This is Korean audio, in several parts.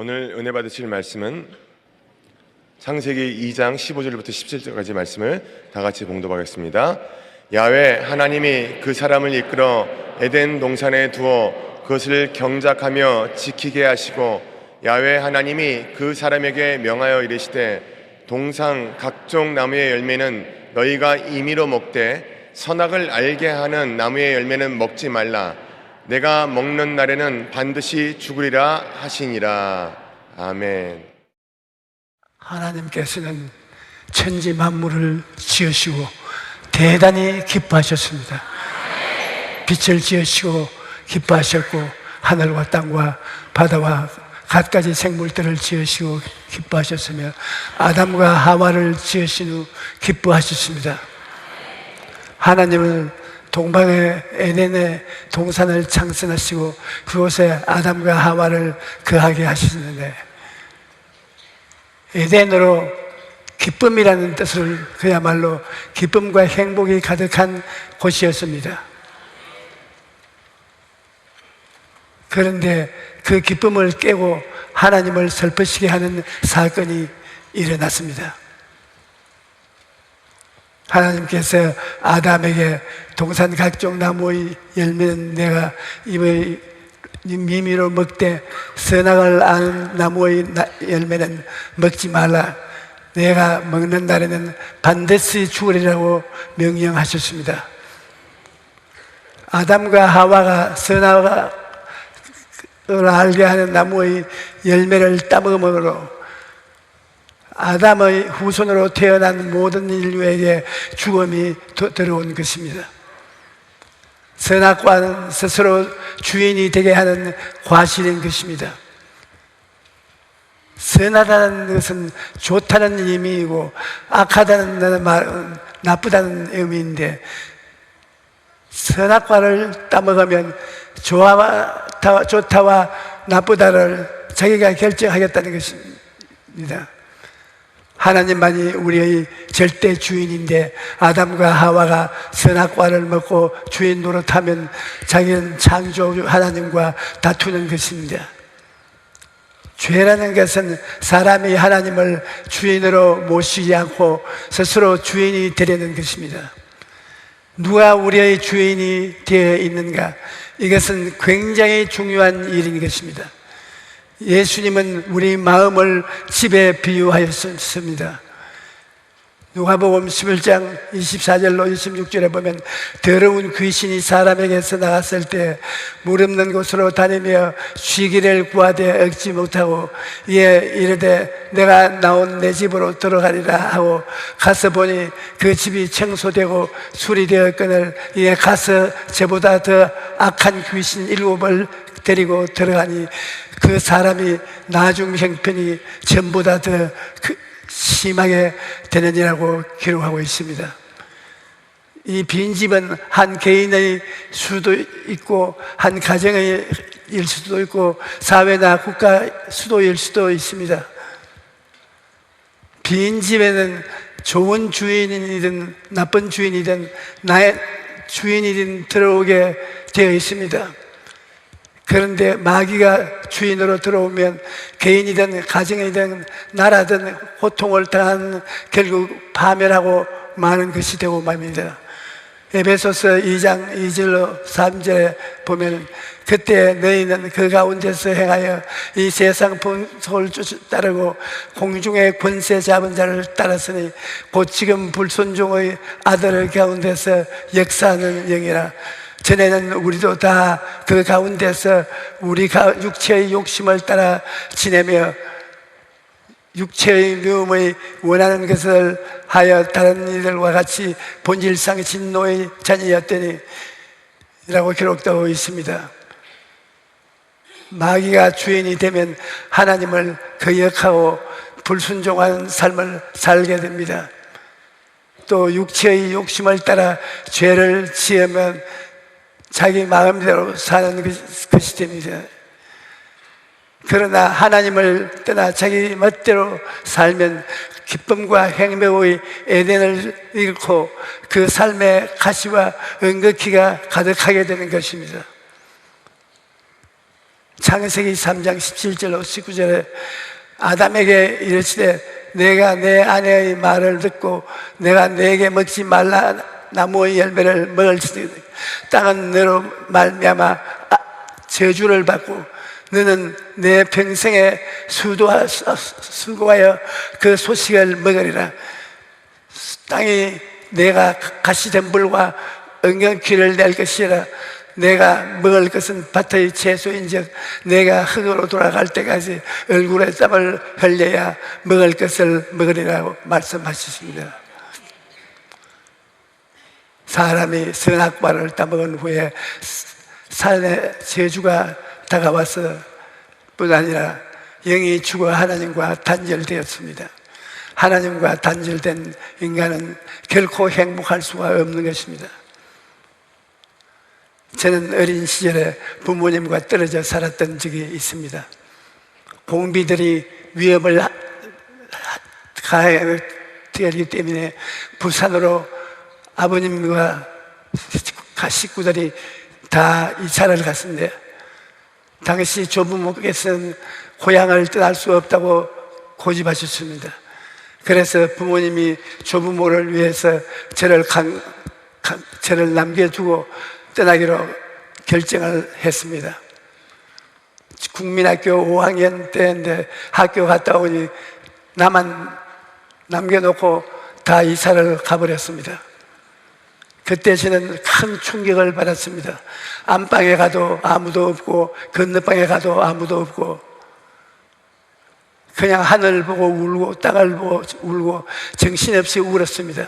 오늘 은혜 받으실 말씀은 창세기 2장 15절부터 17절까지 말씀을 다 같이 봉독하겠습니다. 야훼 하나님이 그 사람을 이끌어 에덴 동산에 두어 그것을 경작하며 지키게 하시고, 야훼 하나님이 그 사람에게 명하여 이르시되, 동산 각종 나무의 열매는 너희가 임의로 먹되 선악을 알게 하는 나무의 열매는 먹지 말라. 내가 먹는 날에는 반드시 죽으리라 하시니라. 아멘. 하나님께서는 천지 만물을 지으시고 대단히 기뻐하셨습니다. 빛을 지으시고 기뻐하셨고, 하늘과 땅과 바다와 갖가지 생물들을 지으시고 기뻐하셨으며, 아담과 하와를 지으신 후 기뻐하셨습니다. 하나님은 동방의 에덴의 동산을 창설하시고 그곳에 아담과 하와를 거하게 하시는데, 에덴으로 기쁨이라는 뜻을, 그야말로 기쁨과 행복이 가득한 곳이었습니다. 그런데 그 기쁨을 깨고 하나님을 슬프시게 하는 사건이 일어났습니다. 하나님께서 아담에게 동산 각종 나무의 열매는 내가 입의 미미로 먹되 선악을 아는 나무의 열매는 먹지 말라. 내가 먹는 날에는 반드시 죽으리라고 명령하셨습니다. 아담과 하와가 선악을 알게 하는 나무의 열매를 따먹음으로 아담의 후손으로 태어난 모든 인류에게 죽음이 들어온 것입니다. 선악과는 스스로 주인이 되게 하는 과실인 것입니다. 선하다는 것은 좋다는 의미이고, 악하다는 말은 나쁘다는 의미인데, 선악과를 따먹으면 좋다와 나쁘다를 자기가 결정하겠다는 것입니다. 하나님만이 우리의 절대 주인인데, 아담과 하와가 선악과를 먹고 주인 노릇하면 자기는 창조 하나님과 다투는 것입니다. 죄라는 것은 사람이 하나님을 주인으로 모시지 않고 스스로 주인이 되려는 것입니다. 누가 우리의 주인이 되어 있는가? 이것은 굉장히 중요한 일인 것입니다. 예수님은 우리 마음을 집에 비유하였습니다. 누가복음 11장 24절로 26절에 보면, 더러운 귀신이 사람에게서 나갔을 때 무릎는 곳으로 다니며 쉬기를 구하되 얻지 못하고, 이에 이르되 내가 나온 내 집으로 들어가리라 하고 가서 보니 그 집이 청소되고 수리되었거늘, 이에 가서 저보다 더 악한 귀신 7을 데리고 들어가니 그 사람이 나중 형편이 전보다 더 심하게 되느니라고 기록하고 있습니다. 이 빈집은 한 개인의 수도 있고, 한 가정의 일 수도 있고, 사회나 국가 수도일 수도 있습니다. 빈집에는 좋은 주인이든 나쁜 주인이든 나의 주인이든 들어오게 되어 있습니다. 그런데 마귀가 주인으로 들어오면 개인이든 가정이든 나라든 고통을 당한, 결국 파멸하고 마는 것이 되고 맙니다. 에베소서 2장 2절로 3절에 보면, 그때 너희는 그 가운데서 행하여 이 세상 분속을 따르고 공중의 권세 잡은 자를 따랐으니 곧 지금 불순종의 아들 가운데서 역사하는 영이라. 전에는 우리도 다 그 가운데서 우리 육체의 욕심을 따라 지내며 육체의 미움의 원하는 것을 하여 다른 이들과 같이 본질상 진노의 자녀였더니 라고 기록되어 있습니다. 마귀가 주인이 되면 하나님을 거역하고 불순종하는 삶을 살게 됩니다. 또 육체의 욕심을 따라 죄를 지으면 자기 마음대로 사는 것이 됩니다. 그러나 하나님을 떠나 자기 멋대로 살면 기쁨과 행복의 에덴을 잃고 그 삶의 가시와 은극히가 가득하게 되는 것입니다. 창세기 3장 17절로 19절에 아담에게 이르시되 내가 내 아내의 말을 듣고 내가 내게 먹지 말라 나무의 열매를 먹을지니 땅은 너로 말미암아 저주를 받고 너는 내 평생에 수고하여 그 소식을 먹으리라. 땅이 내가 가시덤불과 은경귀를 낼 것이라. 내가 먹을 것은 밭의 채소인즉 내가 흙으로 돌아갈 때까지 얼굴에 땀을 흘려야 먹을 것을 먹으리라고 말씀하셨습니다. 사람이 선악과를 따먹은 후에 산의 저주가 다가와서 뿐 아니라 영이 죽어 하나님과 단절되었습니다. 하나님과 단절된 인간은 결코 행복할 수가 없는 것입니다. 저는 어린 시절에 부모님과 떨어져 살았던 적이 있습니다. 공비들이 위협을 가하기 때문에 부산으로 아버님과 식구들이 다 이사를 갔는데 당시 조부모께서는 고향을 떠날 수 없다고 고집하셨습니다. 그래서 부모님이 조부모를 위해서 저를 남겨두고 떠나기로 결정을 했습니다. 국민학교 5학년 때인데 학교 갔다 오니 나만 남겨놓고 다 이사를 가버렸습니다. 그때 저는 큰 충격을 받았습니다. 안방에 가도 아무도 없고 건너방에 가도 아무도 없고 그냥 하늘 보고 울고 땅을 보고 울고 정신없이 울었습니다.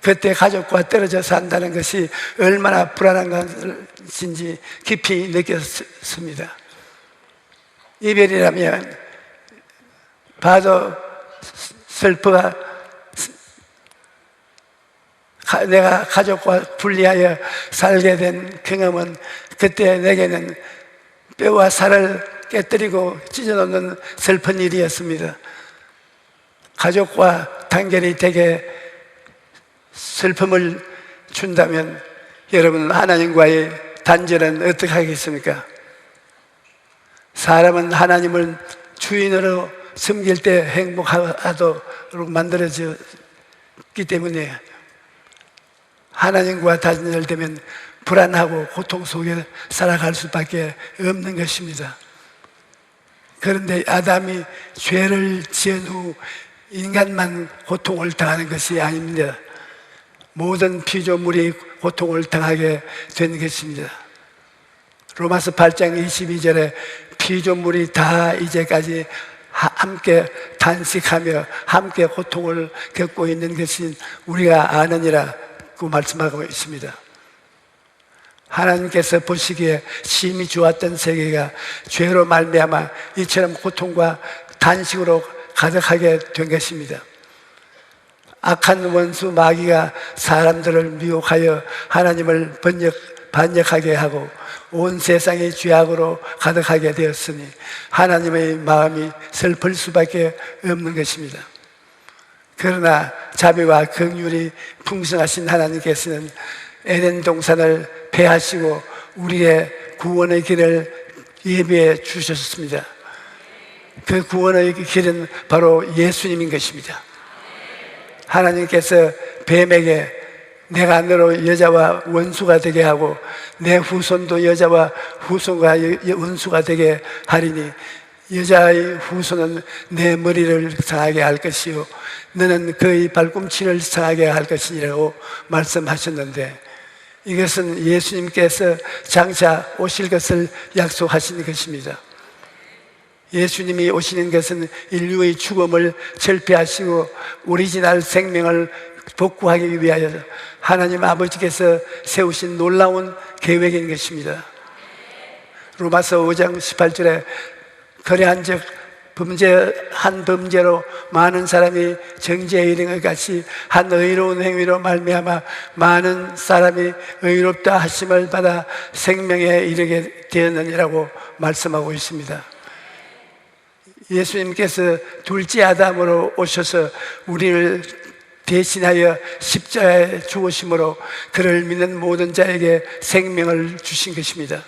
그때 가족과 떨어져 산다는 것이 얼마나 불안한 것인지 깊이 느꼈습니다. 이별이라면 봐도 슬퍼가 내가 가족과 분리하여 살게 된 경험은 그때 내게는 뼈와 살을 깨뜨리고 찢어놓는 슬픈 일이었습니다. 가족과 단결이 되게 슬픔을 준다면 여러분 하나님과의 단절은 어떻게 하겠습니까? 사람은 하나님을 주인으로 섬길 때 행복하도록 만들어졌기 때문에 하나님과 단절되면 불안하고 고통 속에 살아갈 수밖에 없는 것입니다. 그런데 아담이 죄를 지은 후 인간만 고통을 당하는 것이 아닙니다. 모든 피조물이 고통을 당하게 된 것입니다. 로마서 8장 22절에 피조물이 다 이제까지 함께 단식하며 함께 고통을 겪고 있는 것이 우리가 아느니라고 말씀하고 있습니다. 하나님께서 보시기에 심히 좋았던 세계가 죄로 말미암아 이처럼 고통과 단식으로 가득하게 된 것입니다. 악한 원수 마귀가 사람들을 미혹하여 하나님을 반역하게 하고 온 세상이 죄악으로 가득하게 되었으니 하나님의 마음이 슬플 수밖에 없는 것입니다. 그러나 자비와 긍휼이 풍성하신 하나님께서는 에덴 동산을 폐하시고 우리의 구원의 길을 예비해 주셨습니다. 그 구원의 길은 바로 예수님인 것입니다. 하나님께서 뱀에게 내가 너로 여자와 원수가 되게 하고 내 후손도 여자와 후손과 원수가 되게 하리니 여자의 후손은 내 머리를 상하게 할 것이요 너는 그의 발꿈치를 상하게 할 것이라고 말씀하셨는데 이것은 예수님께서 장차 오실 것을 약속하신 것입니다. 예수님이 오시는 것은 인류의 죽음을 철폐하시고 오리지널 생명을 복구하기 위하여 하나님 아버지께서 세우신 놀라운 계획인 것입니다. 로마서 5장 18절에 그러한즉 한 범죄로 많은 사람이 정죄에 이른 것 같이 한 의로운 행위로 말미암아 많은 사람이 의롭다 하심을 받아 생명에 이르게 되었느니라고 말씀하고 있습니다. 예수님께서 둘째 아담으로 오셔서 우리를 대신하여 십자가에 죽으심으로 그를 믿는 모든 자에게 생명을 주신 것입니다.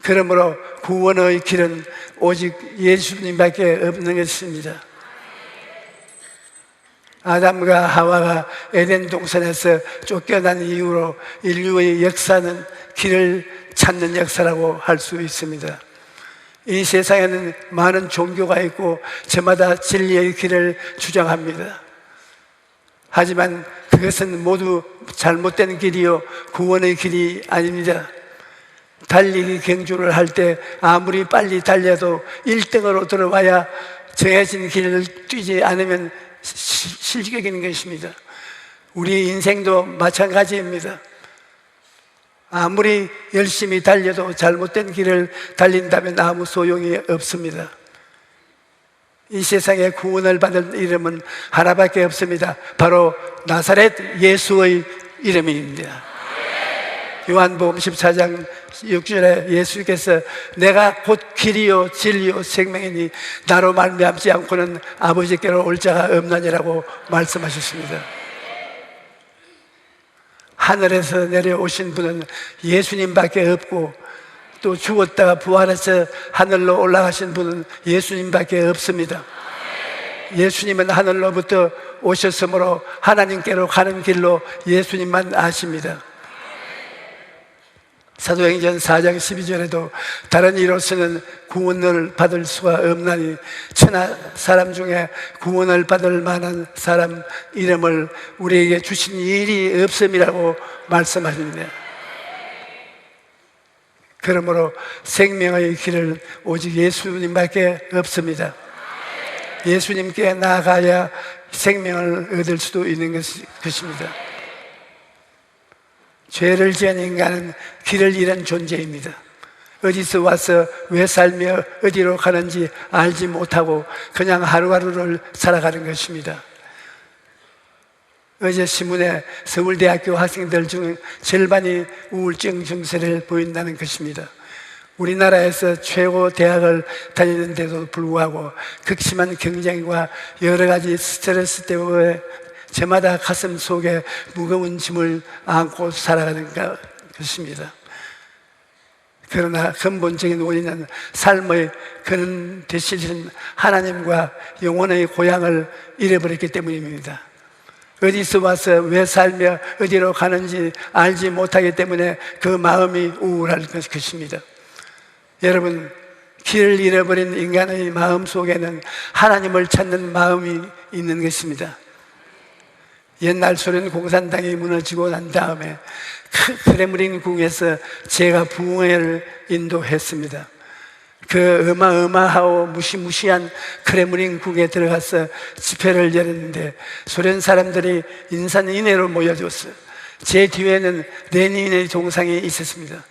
그러므로 구원의 길은 오직 예수님밖에 없는 것입니다. 아담과 하와가 에덴 동산에서 쫓겨난 이후로 인류의 역사는 길을 찾는 역사라고 할 수 있습니다. 이 세상에는 많은 종교가 있고 저마다 진리의 길을 주장합니다. 하지만 그것은 모두 잘못된 길이요 구원의 길이 아닙니다. 달리기 경주를 할 때 아무리 빨리 달려도 1등으로 들어와야 정해진 길을 뛰지 않으면 실격인 것입니다. 우리 인생도 마찬가지입니다. 아무리 열심히 달려도 잘못된 길을 달린다면 아무 소용이 없습니다. 이 세상에 구원을 받을 이름은 하나밖에 없습니다. 바로 나사렛 예수의 이름입니다. 요한복음 14장 6절에 예수께서 내가 곧 길이요 진리요 생명이니 나로 말미암지 않고는 아버지께로 올 자가 없나니라고 말씀하셨습니다. 하늘에서 내려오신 분은 예수님밖에 없고 또 죽었다가 부활해서 하늘로 올라가신 분은 예수님밖에 없습니다. 예수님은 하늘로부터 오셨으므로 하나님께로 가는 길로 예수님만 아십니다. 사도행전 4장 12절에도 다른 이로서는 구원을 받을 수가 없나니 천하 사람 중에 구원을 받을 만한 사람 이름을 우리에게 주신 일이 없음이라고 말씀하십니다. 그러므로 생명의 길은 오직 예수님밖에 없습니다. 예수님께 나아가야 생명을 얻을 수도 있는 것입니다. 죄를 지은 인간은 길을 잃은 존재입니다. 어디서 와서 왜 살며 어디로 가는지 알지 못하고 그냥 하루하루를 살아가는 것입니다. 어제 신문에 서울대학교 학생들 중 절반이 우울증 증세를 보인다는 것입니다. 우리나라에서 최고 대학을 다니는데도 불구하고 극심한 경쟁과 여러 가지 스트레스 때문에 저마다 가슴 속에 무거운 짐을 안고 살아가는 것입니다. 그러나 근본적인 원인은 삶의 근원 되시는 하나님과 영혼의 고향을 잃어버렸기 때문입니다. 어디서 와서 왜 살며 어디로 가는지 알지 못하기 때문에 그 마음이 우울할 것입니다. 여러분, 길을 잃어버린 인간의 마음 속에는 하나님을 찾는 마음이 있는 것입니다. 옛날 소련 공산당이 무너지고 난 다음에 크렘린 궁에서 제가 부흥회를 인도했습니다. 그 어마어마하고 무시무시한 크렘린 궁에 들어가서 집회를 열었는데 소련 사람들이 인산인해로 모여줬어요. 제 뒤에는 레닌의 동상이 있었습니다.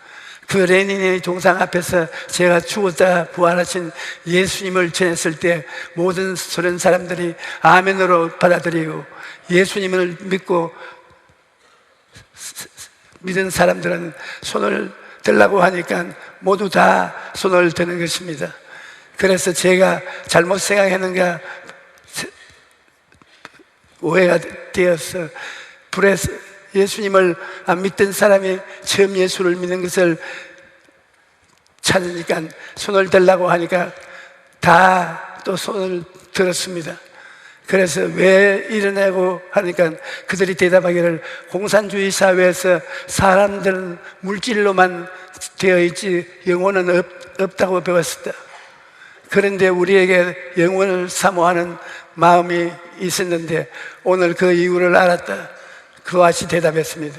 그 레닌의 동상 앞에서 제가 죽었다 부활하신 예수님을 전했을 때 모든 소련 사람들이 아멘으로 받아들이고 예수님을 믿은 사람들은 손을 들라고 하니까 모두 다 손을 드는 것입니다. 그래서 제가 잘못 생각했는가 오해가 되어서 불에서 예수님을 안 믿던 사람이 처음 예수를 믿는 것을 찾으니까 손을 들라고 하니까 다 또 손을 들었습니다. 그래서 왜 이러냐고 하니까 그들이 대답하기를 공산주의 사회에서 사람들은 물질로만 되어 있지 영혼은 없다고 배웠었다. 그런데 우리에게 영혼을 사모하는 마음이 있었는데 오늘 그 이유를 알았다. 그와 같이 대답했습니다.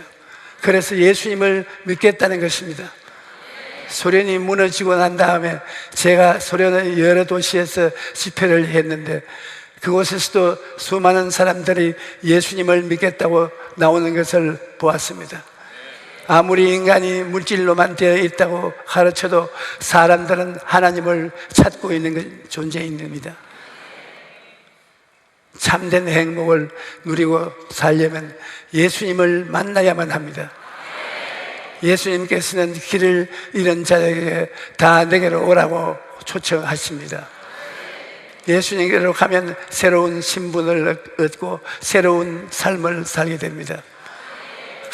그래서 예수님을 믿겠다는 것입니다. 소련이 무너지고 난 다음에 제가 소련의 여러 도시에서 집회를 했는데 그곳에서도 수많은 사람들이 예수님을 믿겠다고 나오는 것을 보았습니다. 아무리 인간이 물질로만 되어 있다고 가르쳐도 사람들은 하나님을 찾고 있는 존재입니다. 참된 행복을 누리고 살려면 예수님을 만나야만 합니다. 예수님께서는 길을 잃은 자에게 다 내게로 오라고 초청하십니다. 예수님께로 가면 새로운 신분을 얻고 새로운 삶을 살게 됩니다.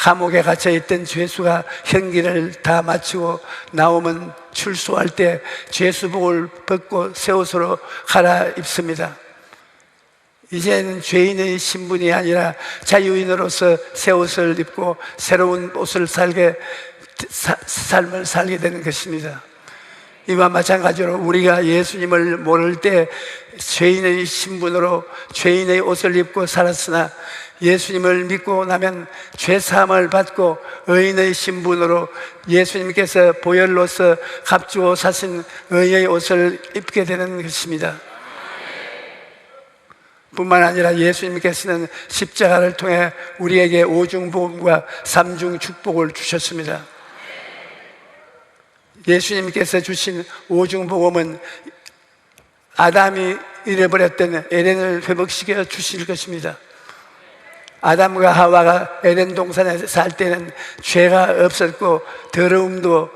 감옥에 갇혀있던 죄수가 형기를 다 마치고 나오면 출소할 때 죄수복을 벗고 새 옷으로 갈아입습니다. 이제는 죄인의 신분이 아니라 자유인으로서 새 옷을 입고 새로운 옷을 삶을 살게 되는 것입니다. 이와 마찬가지로 우리가 예수님을 모를 때 죄인의 신분으로 죄인의 옷을 입고 살았으나 예수님을 믿고 나면 죄사함을 받고 의인의 신분으로 예수님께서 보혈로서 값주어 사신 의의 옷을 입게 되는 것입니다. 뿐만 아니라 예수님께서는 십자가를 통해 우리에게 오중복음과 삼중 축복을 주셨습니다. 예수님께서 주신 오중복음은 아담이 잃어버렸던 에덴을 회복시켜 주실 것입니다. 아담과 하와가 에덴 동산에 살 때는 죄가 없었고 더러움도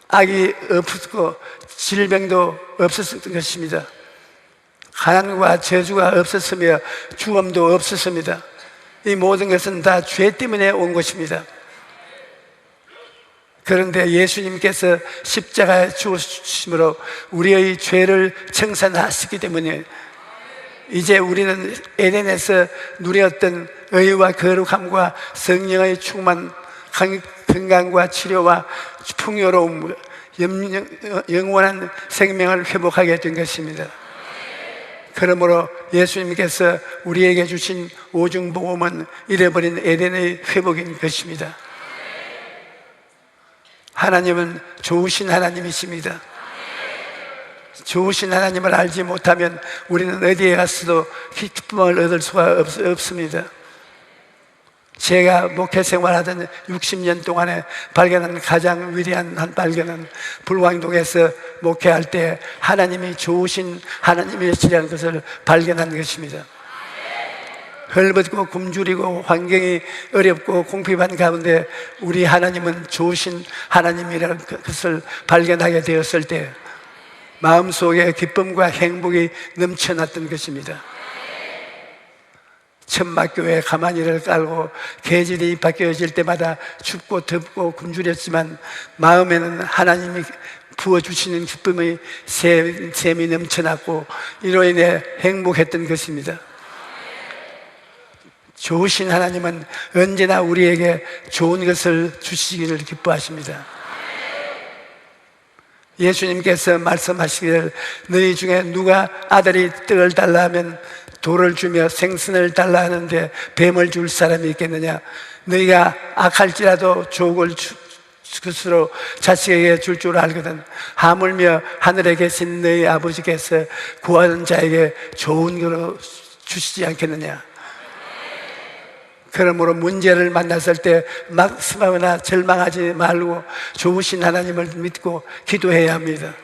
악이 없었고 질병도 없었던 것입니다. 가난과 저주가 없었으며 죽음도 없었습니다. 이 모든 것은 다 죄 때문에 온 것입니다. 그런데 예수님께서 십자가에 죽으심으로 우리의 죄를 청산하시기 때문에 이제 우리는 에덴에서 누렸던 의와 거룩함과 성령의 충만, 건강과 치료와 풍요로움, 영원한 생명을 회복하게 된 것입니다. 그러므로 예수님께서 우리에게 주신 오중복음은 잃어버린 에덴의 회복인 것입니다. 하나님은 좋으신 하나님이십니다. 좋으신 하나님을 알지 못하면 우리는 어디에 가서도 기쁨을 얻을 수가 없습니다. 제가 목회 생활하던 60년 동안에 발견한 가장 위대한 한 발견은 불광동에서 목회할 때 하나님이 좋으신 하나님이시라는 것을 발견한 것입니다. 헐벗고 굶주리고 환경이 어렵고 공핍한 가운데 우리 하나님은 좋으신 하나님이라는 것을 발견하게 되었을 때 마음속에 기쁨과 행복이 넘쳐났던 것입니다. 천막교회 가마니를 깔고 계절이 바뀌어질 때마다 춥고 덥고 굶주렸지만 마음에는 하나님이 부어주시는 기쁨의 샘이 넘쳐났고 이로 인해 행복했던 것입니다. 좋으신 하나님은 언제나 우리에게 좋은 것을 주시기를 기뻐하십니다. 예수님께서 말씀하시기를 너희 중에 누가 아들이 떡을 달라 하면 돌을 주며 생선을 달라 하는데 뱀을 줄 사람이 있겠느냐? 너희가 악할지라도 좋은 것으로 자식에게 줄 줄 알거든 하물며 하늘에 계신 너희 아버지께서 구하는 자에게 좋은 것으로 주시지 않겠느냐? 그러므로 문제를 만났을 때 막심하거나 절망하지 말고 좋으신 하나님을 믿고 기도해야 합니다.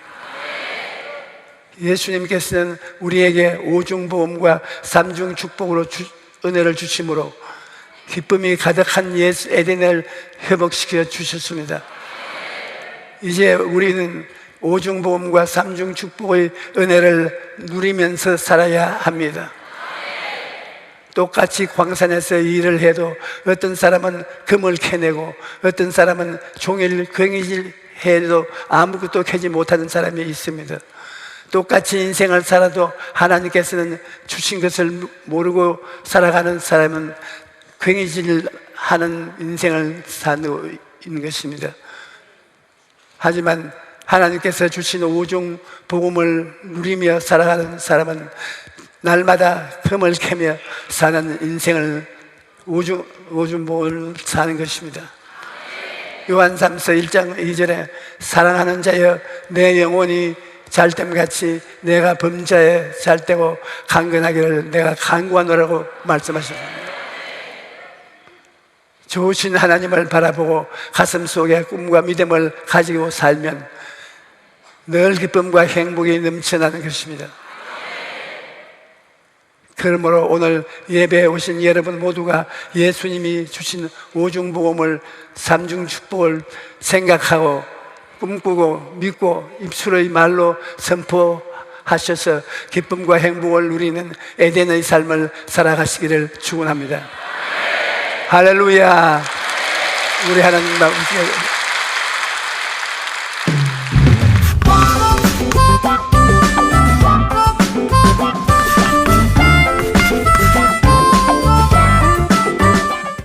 예수님께서는 우리에게 오중보험과 삼중 축복으로 은혜를 주심으로 기쁨이 가득한 에덴을 회복시켜 주셨습니다. 이제 우리는 오중보험과 삼중 축복의 은혜를 누리면서 살아야 합니다. 똑같이 광산에서 일을 해도 어떤 사람은 금을 캐내고 어떤 사람은 종일 괭이질 해도 아무것도 캐지 못하는 사람이 있습니다. 똑같이 인생을 살아도 하나님께서는 주신 것을 모르고 살아가는 사람은 괭이질하는 인생을 사는 것입니다. 하지만 하나님께서 주신 오중 복음을 누리며 살아가는 사람은 날마다 금을 캐며 사는 인생을 오중복을 사는 것입니다. 요한삼서 1장 2절에 사랑하는 자여 내 영혼이 잘됨같이 내가 범자에 잘되고 강건하기를 내가 간구하노라고 말씀하셨습니다. 좋으신 하나님을 바라보고 가슴 속에 꿈과 믿음을 가지고 살면 늘 기쁨과 행복이 넘쳐나는 것입니다. 그러므로 오늘 예배에 오신 여러분 모두가 예수님이 주신 오중복음을 삼중축복을 생각하고 꿈꾸고 믿고 입술의 말로 선포하셔서 기쁨과 행복을 누리는 에덴의 삶을 살아가시기를 축원합니다. 할렐루야. 우리 하나님 마음속에